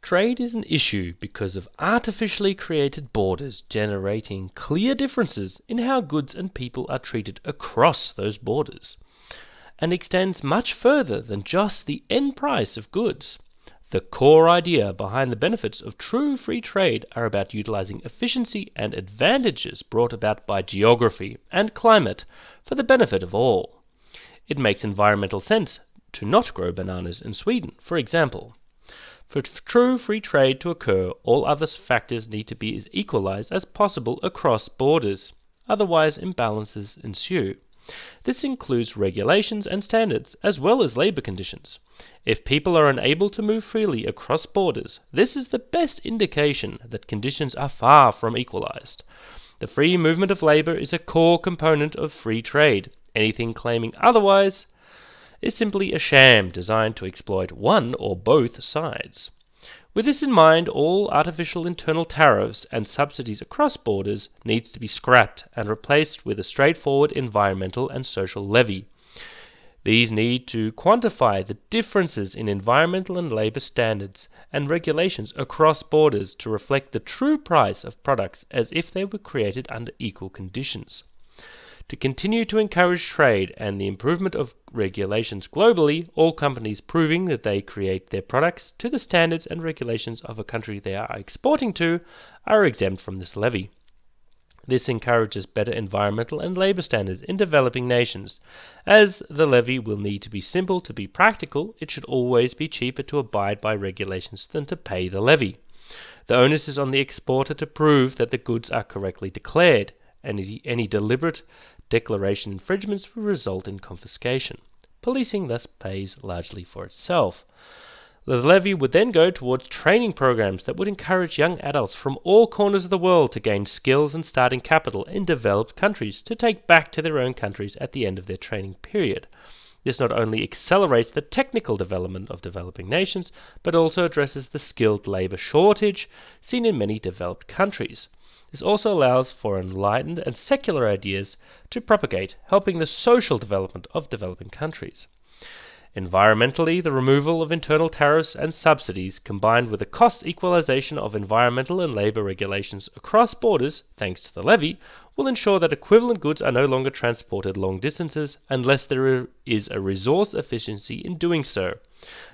Trade is an issue because of artificially created borders generating clear differences in how goods and people are treated across those borders, and extends much further than just the end price of goods. The core idea behind the benefits of true free trade are about utilizing efficiency and advantages brought about by geography and climate for the benefit of all. It makes environmental sense to not grow bananas in Sweden, for example. For true free trade to occur, all other factors need to be as equalized as possible across borders. Otherwise, imbalances ensue. This includes regulations and standards, as well as labor conditions. If people are unable to move freely across borders, this is the best indication that conditions are far from equalized. The free movement of labor is a core component of free trade. Anything claiming otherwise is simply a sham designed to exploit one or both sides. With this in mind, all artificial internal tariffs and subsidies across borders needs to be scrapped and replaced with a straightforward environmental and social levy. These need to quantify the differences in environmental and labor standards and regulations across borders to reflect the true price of products as if they were created under equal conditions. To continue to encourage trade and the improvement of regulations globally, all companies proving that they create their products to the standards and regulations of a country they are exporting to are exempt from this levy. This encourages better environmental and labor standards in developing nations. As the levy will need to be simple to be practical, it should always be cheaper to abide by regulations than to pay the levy. The onus is on the exporter to prove that the goods are correctly declared. Any deliberate declaration infringements will result in confiscation. Policing thus pays largely for itself. The levy would then go towards training programs that would encourage young adults from all corners of the world to gain skills and starting capital in developed countries to take back to their own countries at the end of their training period. This not only accelerates the technical development of developing nations, but also addresses the skilled labor shortage seen in many developed countries. This also allows for enlightened and secular ideas to propagate, helping the social development of developing countries. Environmentally, the removal of internal tariffs and subsidies, combined with the cost equalization of environmental and labor regulations across borders, thanks to the levy, will ensure that equivalent goods are no longer transported long distances unless there is a resource efficiency in doing so.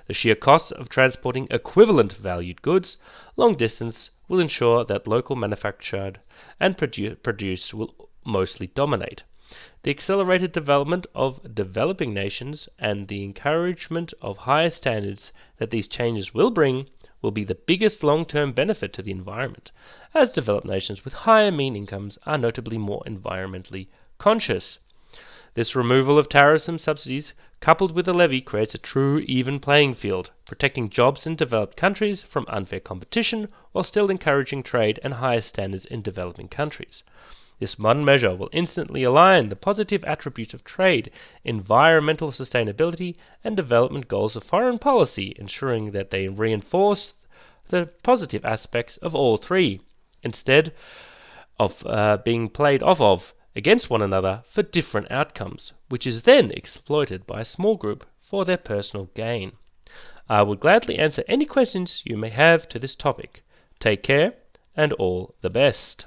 The sheer cost of transporting equivalent valued goods long distance will ensure that local manufactured and produced will mostly dominate. The accelerated development of developing nations and the encouragement of higher standards that these changes will bring will be the biggest long-term benefit to the environment, as developed nations with higher mean incomes are notably more environmentally conscious. This removal of tariffs and subsidies, coupled with a levy, creates a true even playing field, protecting jobs in developed countries from unfair competition while still encouraging trade and higher standards in developing countries. This modern measure will instantly align the positive attributes of trade, environmental sustainability, and development goals of foreign policy, ensuring that they reinforce the positive aspects of all three, instead of being played off of against one another for different outcomes, which is then exploited by a small group for their personal gain. I would gladly answer any questions you may have to this topic. Take care, and all the best.